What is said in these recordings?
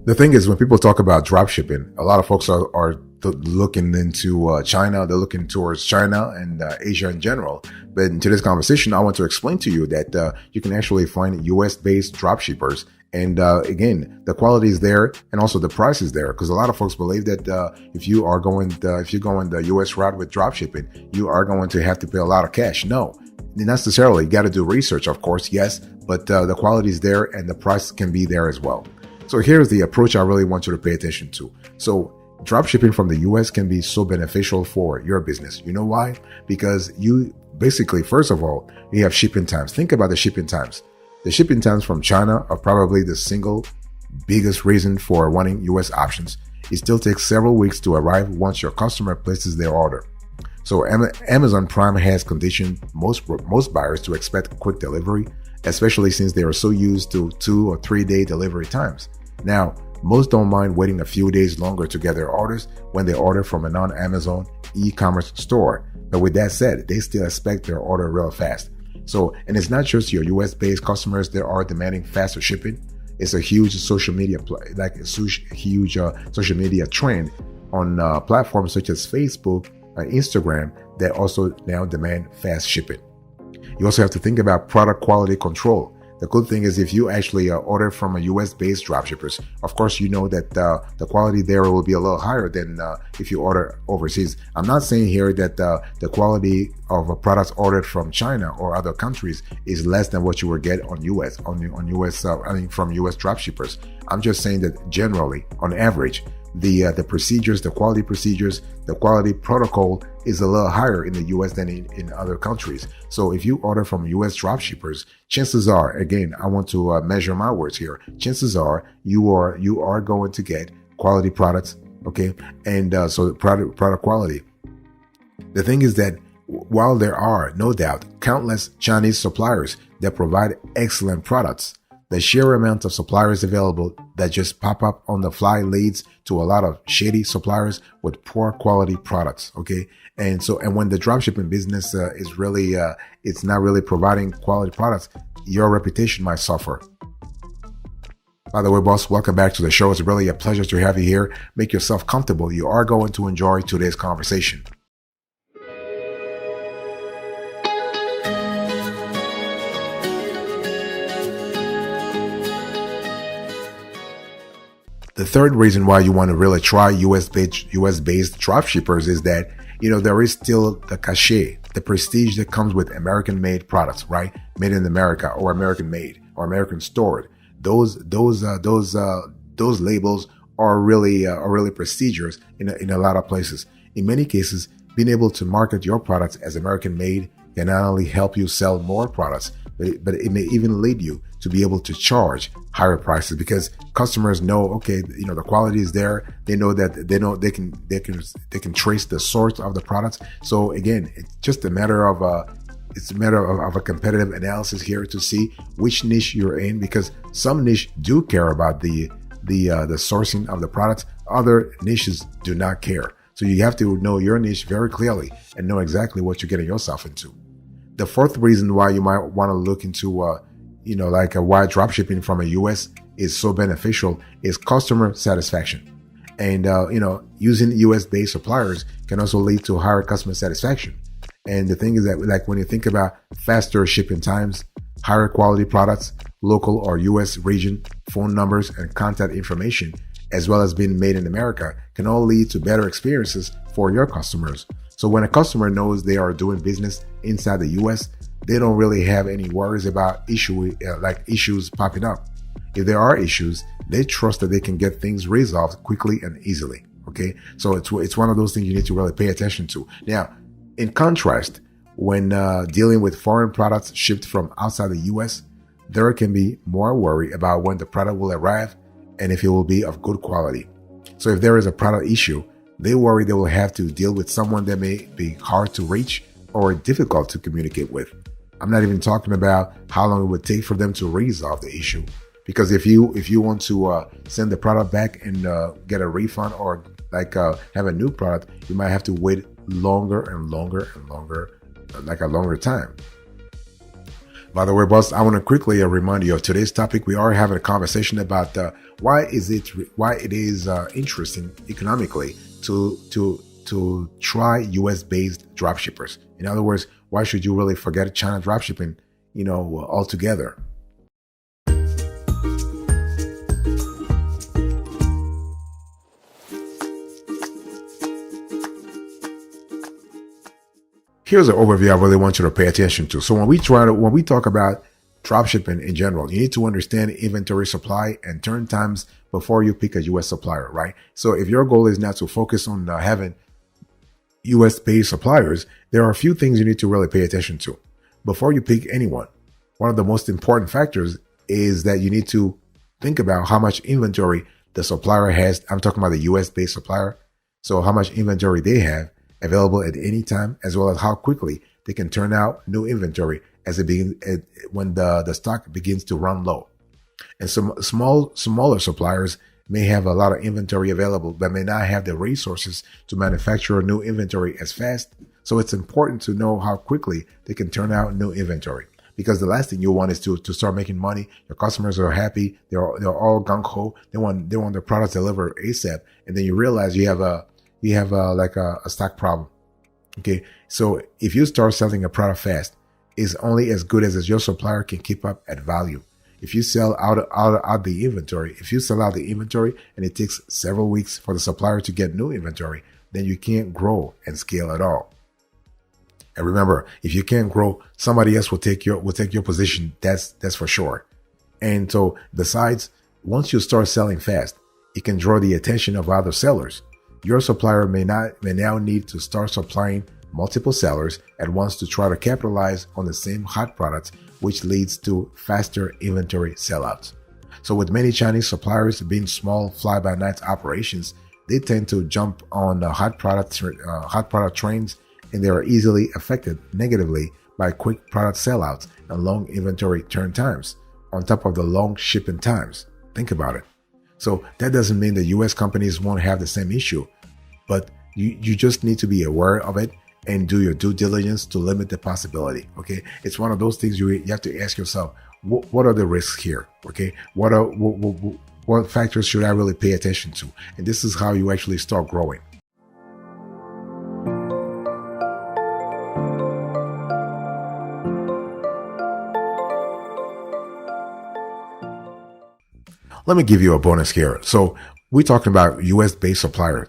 The thing is, when people talk about drop shipping, a lot of folks are looking into China. They're looking towards China and Asia in general. But in today's conversation, I want to explain to you that you can actually find US-based drop shippers. And again, the quality is there, and also the price is there. Because a lot of folks believe that if you are going the US route with drop shipping, you are going to have to pay a lot of cash. No, not necessarily. You got to do research, of course, yes, but the quality is there, and the price can be there as well. So here's the approach I really want you to pay attention to. So dropshipping from the US can be so beneficial for your business. You know why? Because you basically, first of all, you have shipping times. Think about the shipping times. The shipping times from China are probably the single biggest reason for wanting US options. It still takes several weeks to arrive once your customer places their order. So Amazon Prime has conditioned most buyers to expect quick delivery, especially since they are so used to 2 or 3 day delivery times. Now, most don't mind waiting a few days longer to get their orders when they order from a non-Amazon e-commerce store. But with that said, they still expect their order real fast. So, and it's not just your US-based customers that are demanding faster shipping. It's a huge social media social media trend on platforms such as Facebook and Instagram that also now demand fast shipping. You also have to think about product quality control. The good thing is if you actually order from a US-based dropshippers, of course, you know that the quality there will be a little higher than if you order overseas. I'm not saying here that the quality of a product ordered from China or other countries is less than what you will get on from US dropshippers. I'm just saying that generally, on average, the procedures, the quality procedures, the quality protocol is a little higher in the US than in other countries. So if you order from US dropshippers, chances are, again, I want to measure my words here. Chances are you are going to get quality products, okay? And so product quality. The thing is that while there are no doubt countless Chinese suppliers that provide excellent products, the sheer amount of suppliers available that just pop up on the fly leads to a lot of shady suppliers with poor quality products. Okay. And when the dropshipping business is really, it's not really providing quality products, your reputation might suffer. By the way, boss, welcome back to the show. It's really a pleasure to have you here. Make yourself comfortable. You are going to enjoy today's conversation. The third reason why you want to really try US-based dropshippers is that, there is still the cachet, the prestige that comes with American-made products, right? Made in America or American-made or American stored. Those labels are really prestigious in a lot of places. In many cases, being able to market your products as American-made can not only help you sell more products, but it may even lead you to be able to charge higher prices because customers know, okay, the quality is there. They know that they can trace the source of the products. So again, it's just a matter of a competitive analysis here to see which niche you're in, because some niche do care about the sourcing of the products. Other niches do not care. So you have to know your niche very clearly and know exactly what you're getting yourself into. The fourth reason why you might want to look into, why dropshipping from a US is so beneficial is customer satisfaction. And, using US-based suppliers can also lead to higher customer satisfaction. And the thing is that, like, when you think about faster shipping times, higher quality products, local or US region phone numbers and contact information, as well as being made in America, can all lead to better experiences for your customers. So when a customer knows they are doing business inside the US, they don't really have any worries about issues popping up. If there are issues, they trust that they can get things resolved quickly and easily. Okay, so it's one of those things you need to really pay attention to. Now, in contrast, when dealing with foreign products shipped from outside the US, there can be more worry about when the product will arrive and if it will be of good quality. So if there is a product issue, they worry they will have to deal with someone that may be hard to reach or difficult to communicate with. I'm not even talking about how long it would take for them to resolve the issue. Because if you want to send the product back and get a refund or have a new product, you might have to wait longer and longer, like a longer time. By the way, boss, I want to quickly remind you of today's topic. We are having a conversation about why it is interesting economically to try U.S. based dropshippers. In other words, why should you really forget China dropshipping, altogether? Here's an overview I really want you to pay attention to. So when we talk about dropshipping in general, you need to understand inventory supply and turn times before you pick a U.S. supplier, right? So if your goal is not to focus on having U.S. based suppliers, there are a few things you need to really pay attention to before you pick anyone. One of the most important factors is that you need to think about how much inventory the supplier has. I'm talking about the U.S. based supplier. So how much inventory they have available at any time, as well as how quickly they can turn out new inventory when the stock begins to run low. And some smaller suppliers may have a lot of inventory available, but may not have the resources to manufacture new inventory as fast. So it's important to know how quickly they can turn out new inventory, because the last thing you want is to start making money. Your customers are happy. They're all gung ho. They want their products delivered ASAP. And then you realize you have a stock problem. Okay. So if you start selling a product fast, it's only as good as your supplier can keep up at value. If you sell out the inventory, and it takes several weeks for the supplier to get new inventory, then you can't grow and scale at all. And remember, if you can't grow, somebody else will take your position. That's for sure. And so besides, once you start selling fast, it can draw the attention of other sellers. Your supplier may now need to start supplying multiple sellers at once to try to capitalize on the same hot products, which leads to faster inventory sellouts. So with many Chinese suppliers being small fly-by-night operations, they tend to jump on the hot product trains, and they are easily affected negatively by quick product sellouts and long inventory turn times, on top of the long shipping times. Think about it. So that doesn't mean that U.S. companies won't have the same issue, but you just need to be aware of it and do your due diligence to limit the possibility. Okay, it's one of those things you have to ask yourself: what are the risks here? Okay, what factors should I really pay attention to? And this is how you actually start growing. Let me give you a bonus here. So we're talking about US based supplier.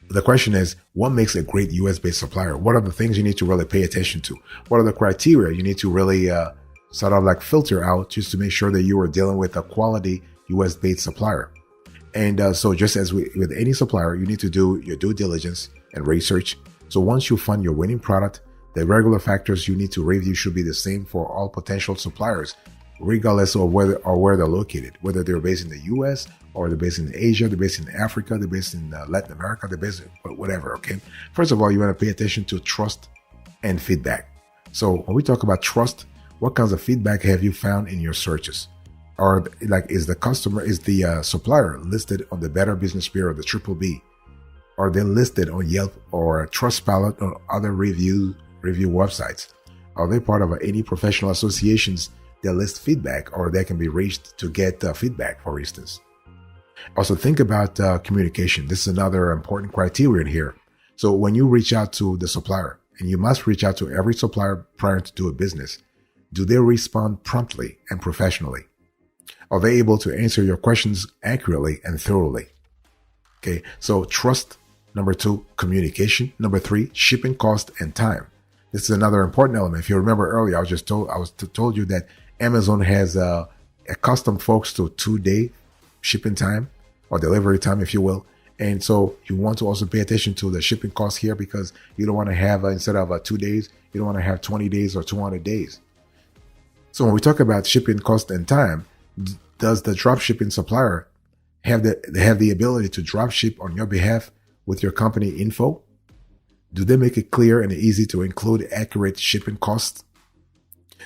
The question is, what makes a great US based supplier? What are the things you need to really pay attention to? What are the criteria you need to really filter out just to make sure that you are dealing with a quality US based supplier? And so just as with any supplier, you need to do your due diligence and research. So once you find your winning product, the regular factors you need to review should be the same for all potential suppliers, regardless of where they're located, whether they're based in the US or they're based in Asia, they're based in Africa, they're based in Latin America, they're based in whatever, okay? First of all, you want to pay attention to trust and feedback. So when we talk about trust, what kinds of feedback have you found in your searches? Or is the supplier listed on the Better Business Bureau, the Triple B? Are they listed on Yelp or Trustpilot or other review websites? Are they part of any professional associations that list feedback, or that can be reached to get feedback, for instance? Also, think about communication. This is another important criterion here. So when you reach out to the supplier, and you must reach out to every supplier prior to do a business, do they respond promptly and professionally? Are they able to answer your questions accurately and thoroughly? Okay, so trust. Number 2, communication. Number 3, shipping cost and time. This is another important element. If you remember earlier, I was told you that Amazon has accustomed folks to 2-day shipping time or delivery time, if you will. And so you want to also pay attention to the shipping costs here, because you don't want to have, instead of 2 days, you don't want to have 20 days or 200 days. So when we talk about shipping cost and time, does the drop shipping supplier have the ability to drop ship on your behalf with your company info? Do they make it clear and easy to include accurate shipping costs?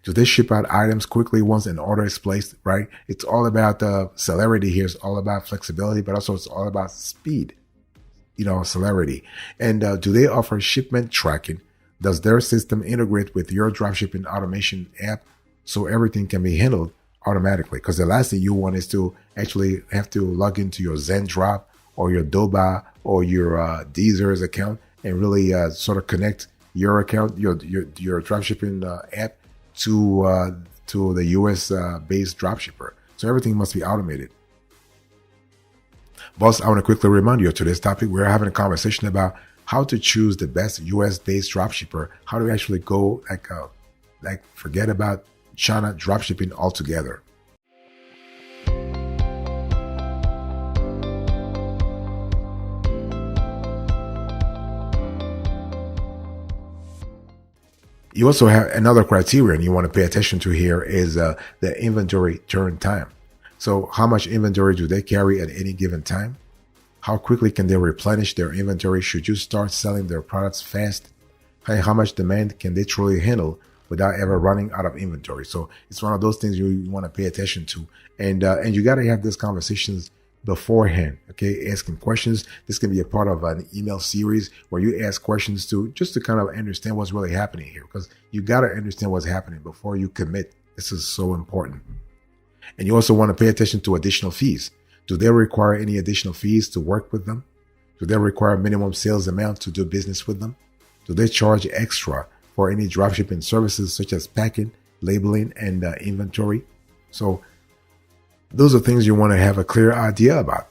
Do they ship out items quickly once an order is placed, right? It's all about celerity here. It's all about flexibility, but also it's all about speed, celerity. And do they offer shipment tracking? Does their system integrate with your dropshipping automation app so everything can be handled automatically. Because the last thing you want is to actually have to log into your Zendrop or your Doba or your Deezer's account and really sort of connect your account, your dropshipping app to the US based dropshipper. So everything must be automated. Boss, I want to quickly remind you of today's topic. We're having a conversation about how to choose the best US based dropshipper, how to actually go like forget about China dropshipping altogether. You also have another criterion you want to pay attention to here is the inventory turn time. So how much inventory do they carry at any given time? How quickly can they replenish their inventory should you start selling their products fast? And how much demand can they truly handle without ever running out of inventory? So it's one of those things you want to pay attention to. And you got to have these conversations beforehand, okay? Asking questions. This can be a part of an email series where you ask questions just to kind of understand what's really happening here, because you got to understand what's happening before you commit. This is so important. And you also want to pay attention to additional fees. Do they require any additional fees to work with them? Do they require minimum sales amount to do business with them? Do they charge extra for any dropshipping services such as packing, labeling, and inventory? So those are things you want to have a clear idea about.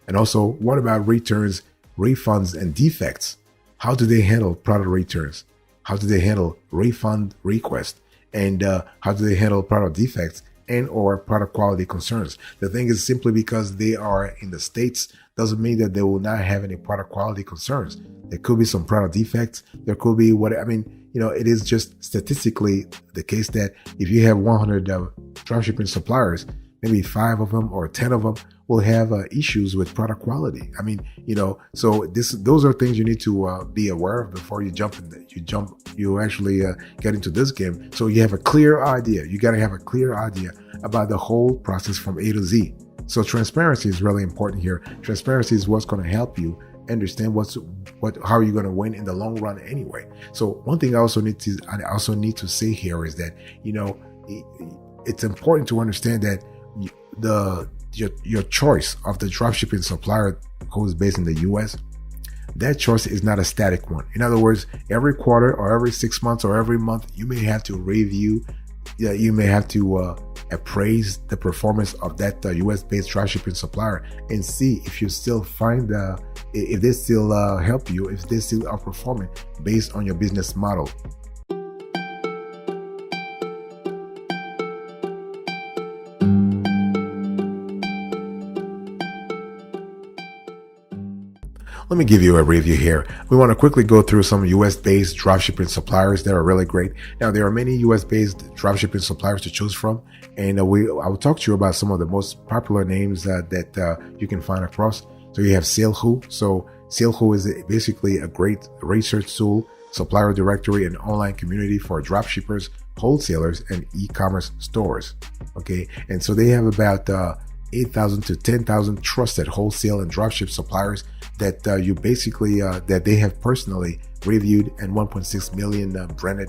And also, what about returns, refunds, and defects? How do they handle product returns? How do they handle refund requests? And how do they handle product defects and or product quality concerns? The thing is, simply because they are in the States doesn't mean that they will not have any product quality concerns. There could be some product defects. There could be it is just statistically the case that if you have 100 dropshipping suppliers, maybe 5 of them or 10 of them will have issues with product quality. So those are things you need to be aware of before you you actually get into this game. So you have a clear idea. You got to have a clear idea about the whole process from A to Z. So transparency is really important here. Transparency is what's going to help you understand how you're going to win in the long run anyway. So one thing I also need to say here is that, it's important to understand that your choice of the dropshipping supplier who is based in the US, that choice is not a static one. In other words, every quarter or every 6 months or every month, you may have to review, you may have to appraise the performance of that US based dropshipping supplier and see if you still find if they still help you, if they still are performing based on your business model. Let me give you a review here. We want to quickly go through some US-based dropshipping suppliers that are really great. Now, there are many US-based dropshipping suppliers to choose from, and I will talk to you about some of the most popular names that you can find across. So you have SaleWho. So SaleWho is basically a great research tool, supplier directory, and online community for dropshippers, wholesalers, and e-commerce stores. Okay, and so they have about 8,000 to 10,000 trusted wholesale and dropship suppliers that that they have personally reviewed, and 1.6 million branded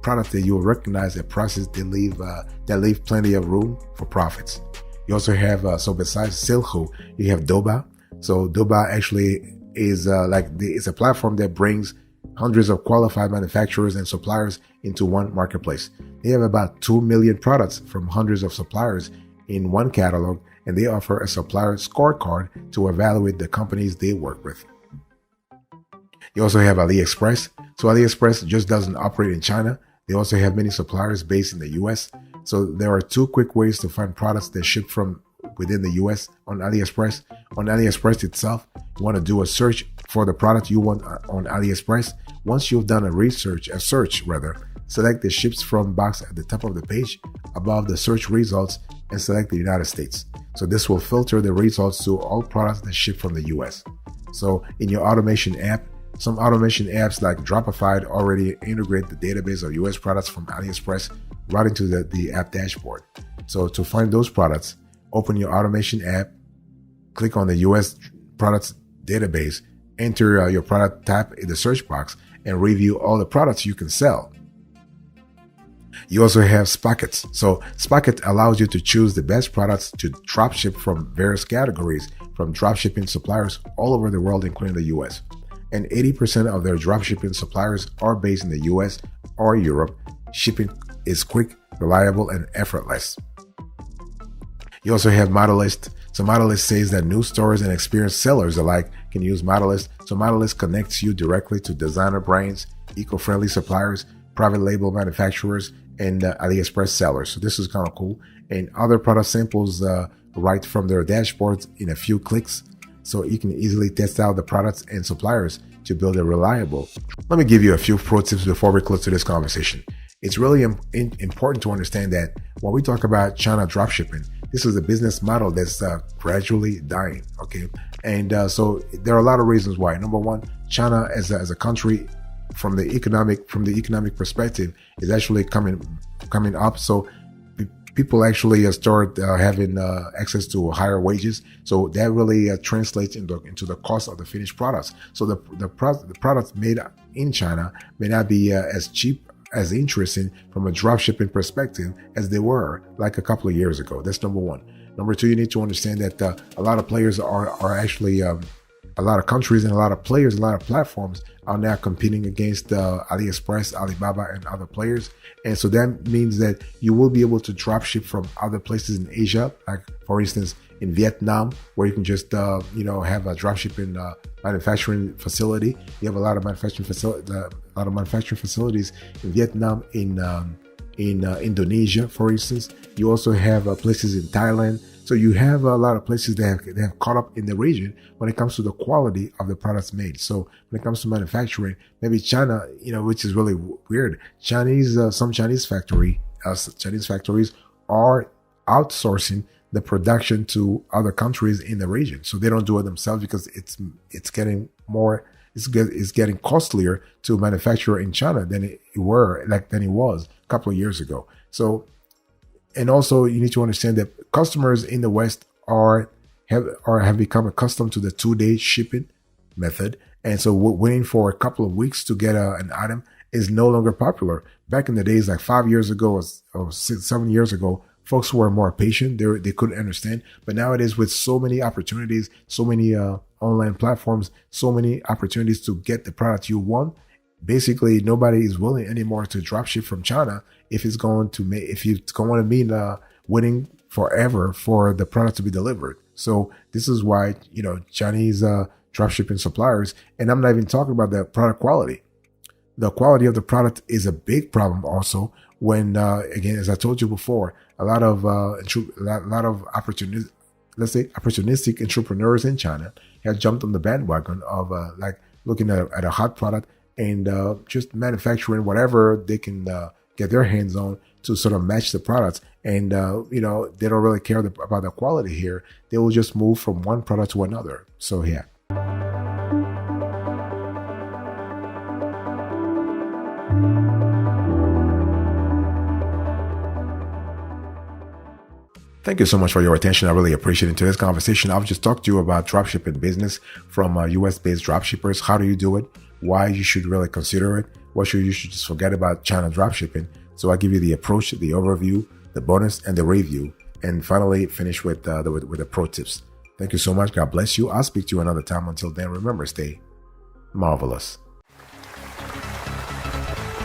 products that you will recognize at prices that leave plenty of room for profits. You also have so besides SaleWho, you have Doba. So Doba actually is it's a platform that brings hundreds of qualified manufacturers and suppliers into one marketplace. They have about 2 million products from hundreds of suppliers in one catalog, and they offer a supplier scorecard to evaluate the companies they work with. You also have AliExpress. So AliExpress just doesn't operate in China. They also have many suppliers based in the US. So there are 2 quick ways to find products that ship from within the US on AliExpress. On AliExpress itself, you want to do a search for the product you want on AliExpress. Once you've done a search, select the ships from box at the top of the page above the search results and select the United States. So this will filter the results to all products that ship from the US. So in your automation app, some automation apps like Dropify already integrate the database of US products from AliExpress right into the app dashboard. So to find those products, open your automation app, click on the US products database, enter your product type in the search box, and review all the products you can sell. You also have Spockets. So Spocket allows you to choose the best products to dropship from various categories from dropshipping suppliers all over the world, including the US. And 80% of their dropshipping suppliers are based in the US or Europe. Shipping is quick, reliable, and effortless. You also have Modellist. So Modellist says that new stores and experienced sellers alike can use Modellist. So Modellist connects you directly to designer brands, eco-friendly suppliers, private label manufacturers, and AliExpress sellers. So this is kind of cool. And other product samples right from their dashboards in a few clicks. So you can easily test out the products and suppliers to build a reliable. Let me give you a few pro tips before we close to this conversation. It's really important to understand that when we talk about China dropshipping, this is a business model that's gradually dying. Okay, and so there are a lot of reasons why. Number one, China as a country, from the economic perspective, is actually coming up. So people actually start having access to higher wages. So that really translates into the cost of the finished products. So the products made in China may not be as cheap, as interesting from a dropshipping perspective as they were like a couple of years ago. That's number one. Number two, you need to understand that a lot of players are actually, a lot of countries and a lot of players, a lot of platforms are now competing against AliExpress, Alibaba, and other players. And so that means that you will be able to dropship from other places in Asia, like for instance, in Vietnam, where you can just, have a dropshipping manufacturing facility. You have a lot of manufacturing facilities in Vietnam, in Indonesia, for instance. You also have places in Thailand. So you have a lot of places that have caught up in the region when it comes to the quality of the products made. So when it comes to manufacturing, maybe China, which is really weird. Some Chinese factories are outsourcing the production to other countries in the region. So they don't do it themselves because it's getting costlier to manufacture in China than it was a couple of years ago. So, and also you need to understand that customers in the West have become accustomed to the 2-day shipping method. And so waiting for a couple of weeks to get an item is no longer popular. Back in the days, like 5 years ago or 7 years ago, folks were more patient. They couldn't understand. But nowadays, with so many opportunities, so many online platforms, so many opportunities to get the product you want, basically nobody is willing anymore to dropship from China if it's going to mean waiting forever for the product to be delivered. So this is why Chinese dropshipping suppliers, and I'm not even talking about the product quality. The quality of the product is a big problem also. When again, as I told you before, a lot of opportunistic entrepreneurs in China have jumped on the bandwagon of looking at a hot product and just manufacturing whatever they can get their hands on to sort of match the products. And they don't really care about the quality here. They will just move from one product to another. So yeah. Thank you so much for your attention. I really appreciate it. In today's conversation, I've just talked to you about dropshipping business from US-based dropshippers. How do you do it? Why you should really consider it? What you should just forget about China dropshipping? So I give you the approach, the overview, the bonus, and the review, and finally finish with the pro tips. Thank you so much. God bless you. I'll speak to you another time. Until then, remember, stay marvelous.